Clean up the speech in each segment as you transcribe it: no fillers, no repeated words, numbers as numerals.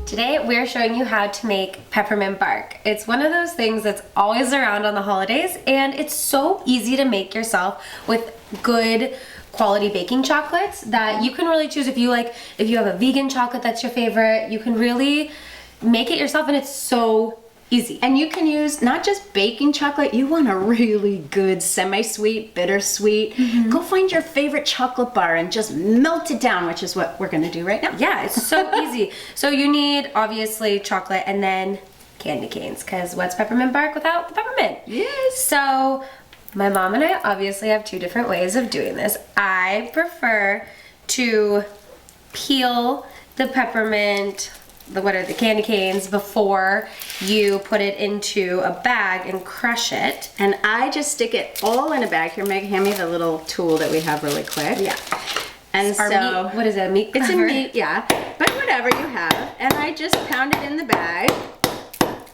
Today we're showing you how to make peppermint bark. It's one of those things that's always around on the holidays, and it's so easy to make yourself with good quality baking chocolates that you can really choose. If you have a vegan chocolate that's your favorite, you can really make it yourself, and it's so easy. And you can use not just baking chocolate, you want a really good semi-sweet, bittersweet. Go find your favorite chocolate bar and just melt it down, which is what we're gonna do right now. Yeah, it's so easy. So you need, obviously, chocolate and then candy canes, because what's peppermint bark without the peppermint? Yes. So my mom and I obviously have two different ways of doing this. I prefer to peel the peppermint, the candy canes, before you put it into a bag and crush it. And I just stick it all in a bag. Here, Meg, hand me the little tool that we have really quick. Yeah. And Our so, meat, what is it, a meat it's a cleaver? meat, yeah, but whatever you have. And I just pound it in the bag,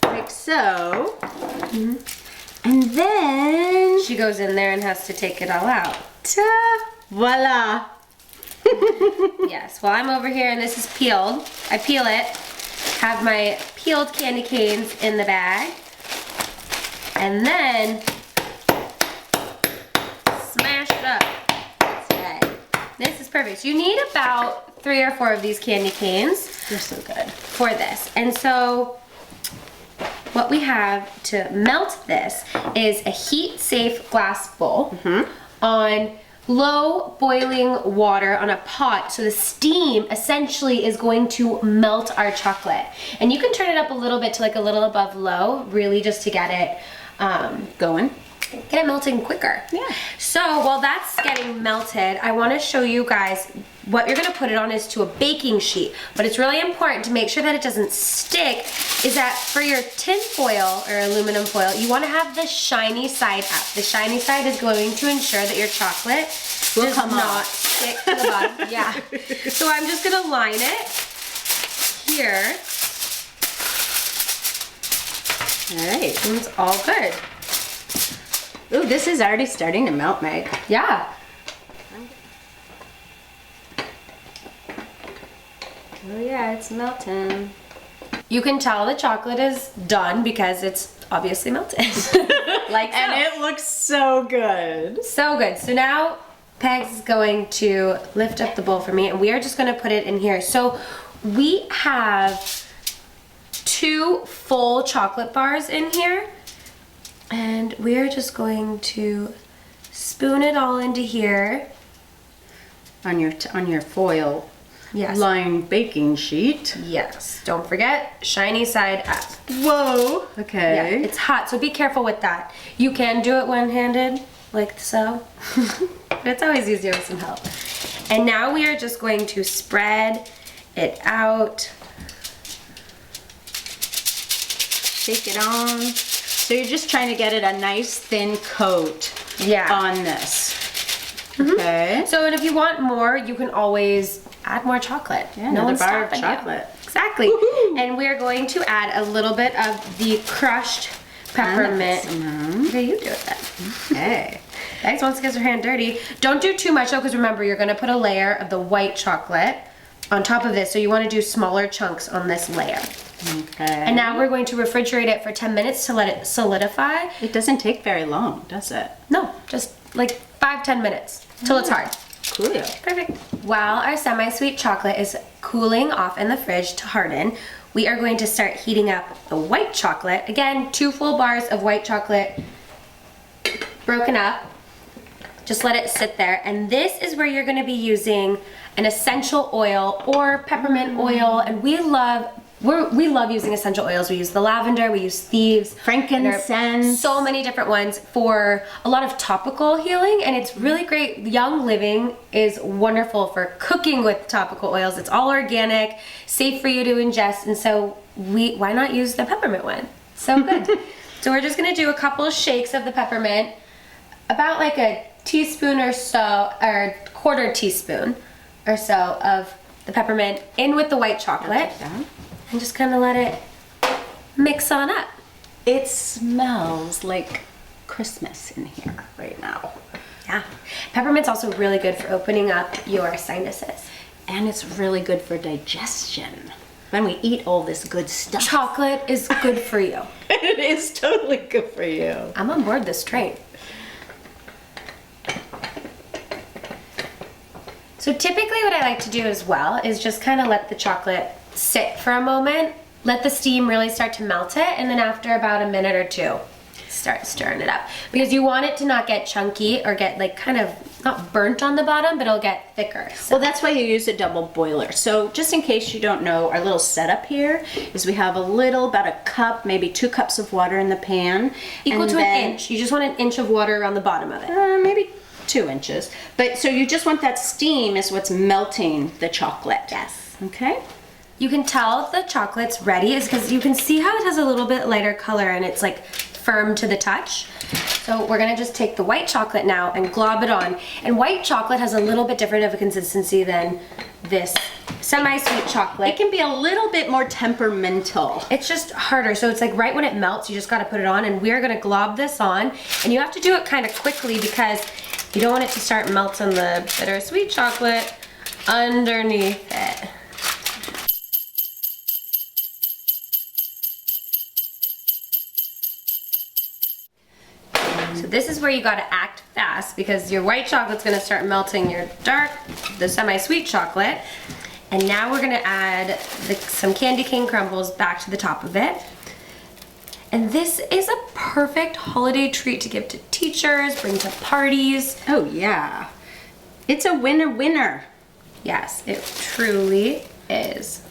like so. And then, She goes in there and has to take it all out. ta, voila. Yes, well, I'm over here and this is peeled. I peel it, have my peeled candy canes in the bag, and then smash it up. That's right. This is perfect. So you need about 3 or 4 of these candy canes. They're so good. For this. And so what we have to melt this is a heat-safe glass bowl on low boiling water on a pot, so the steam essentially is going to melt our chocolate. And you can turn it up a little bit to like a little above low, really just to get it Going. get it melting quicker. Yeah. So while that's getting melted, I want to show you guys what you're going to put it on is to a baking sheet. But it's really important to make sure that it doesn't stick, is that for your tin foil or aluminum foil, you want to have the shiny side up. The shiny side is going to ensure that your chocolate does not stick to the bottom. Yeah. So I'm just going to line it here. All right. And it's all good. Ooh, this is already starting to melt, Meg. Yeah. Oh yeah, it's melting. You can tell the chocolate is done because it's obviously melted. Like so. And it looks so good. So good. So now Pegs is going to lift up the bowl for me, and we are just going to put it in here. So we have 2 full chocolate bars in here, and we are just going to spoon it all into here. On your foil Yes. lined baking sheet. Yes. Don't forget, shiny side up. Whoa. Yeah, Okay. it's hot, so be careful with that. You can do it one-handed, like so. But it's always easier with some help. And now we are just going to spread it out. Shake it on. So you're just trying to get it a nice thin coat on this. Okay. So, and if you want more, you can always add more chocolate. Yeah, no another one's bar of stopping you. chocolate. Exactly. Woohoo. And we're going to add a little bit of the crushed peppermint. Okay, you do it then. Okay. Thanks, once it gets your hand dirty. Don't do too much though, because remember, you're gonna put a layer of the white chocolate on top of this, so you wanna do smaller chunks on this layer. Okay. And now we're going to refrigerate it for 10 minutes to let it solidify. It doesn't take very long, does it? No, just like 5-10 minutes till it's hard. Cool. Perfect. While our semi-sweet chocolate is cooling off in the fridge to harden, we are going to start heating up the white chocolate. Again, 2 full bars of white chocolate broken up. Just let it sit there. And this is where you're gonna be using an essential oil or peppermint oil. And we love using essential oils. We use the lavender, we use thieves, Frankincense. so many different ones for a lot of topical healing, and it's really great. Young Living is wonderful for cooking with topical oils. It's all organic, safe for you to ingest, and so why not use the peppermint one? So good. So we're just gonna do a couple of shakes of the peppermint, about like a teaspoon or so, or quarter teaspoon or so of the peppermint in with the white chocolate. And just kind of let it mix on up. It smells like Christmas in here right now. Yeah. Peppermint's also really good for opening up your sinuses. And it's really good for digestion. when we eat all this good stuff. Chocolate is good for you. It is totally good for you. I'm on board this train. So typically what I like to do as well is just kind of let the chocolate sit for a moment, let the steam really start to melt it, and then after about a minute or two, start stirring it up. Because you want it to not get chunky or get like kind of not burnt on the bottom, but it'll get thicker. So. Well, that's why you use a double boiler. So just in case you don't know, our little setup here is we have about a cup, maybe 2 cups of water in the pan. Equal to an inch. You just want an inch of water around the bottom of it. Maybe 2 inches. But so you just want that steam is what's melting the chocolate. Yes. Okay. You can tell the chocolate's ready is because you can see how it has a little bit lighter color and it's like firm to the touch. So we're gonna just take the white chocolate now and glob it on. And white chocolate has a little bit different of a consistency than this semi-sweet chocolate. It can be a little bit more temperamental. It's just harder. So it's like right when it melts, you just gotta put it on, and we're gonna glob this on. And you have to do it kind of quickly because you don't want it to start melting the bittersweet chocolate underneath it. So this is where you gotta act fast because your white chocolate's gonna start melting your the semi-sweet chocolate. And now we're gonna add some candy cane crumbles back to the top of it. And this is a perfect holiday treat to give to teachers, bring to parties. Oh yeah. It's a winner. Yes, it truly is.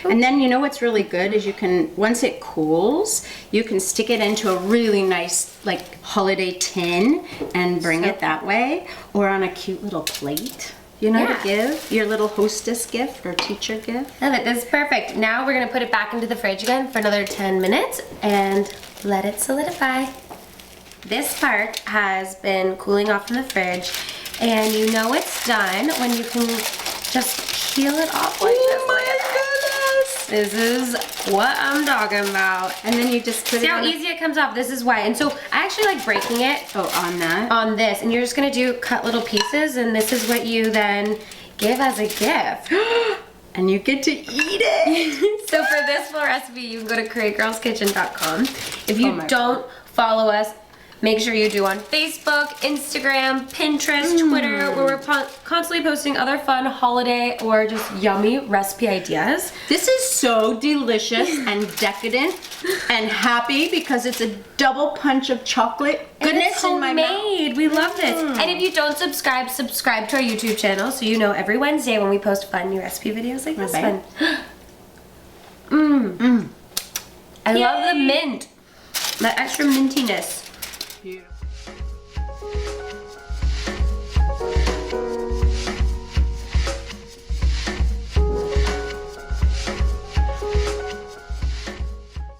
And then you know what's really good is you can, once it cools, you can stick it into a really nice like holiday tin and bring it that way, or on a cute little plate, you know, to give your little hostess gift or teacher gift. Love it, this is perfect. Now we're gonna put it back into the fridge again for another 10 minutes and let it solidify. This part has been cooling off in the fridge, and you know it's done when you can just peel it off like this. My goodness! This is what I'm talking about. And then you just put See it how on easy it comes off? This is why. And so I actually like breaking it. Oh, on that? On this. And you're just gonna cut little pieces, and this is what you then give as a gift. And you get to eat it. So for this full recipe, you can go to CoreaGirlsKitchen.com. If you don't follow us, make sure you do on Facebook, Instagram, Pinterest, Twitter, where we're constantly posting other fun holiday or just yummy recipe ideas. This is so delicious and decadent and happy because it's a double punch of chocolate goodness in my mouth. We love this. And if you don't subscribe to our YouTube channel so you know every Wednesday when we post fun new recipe videos like this one. I love the mint. That extra mintiness. Beautiful.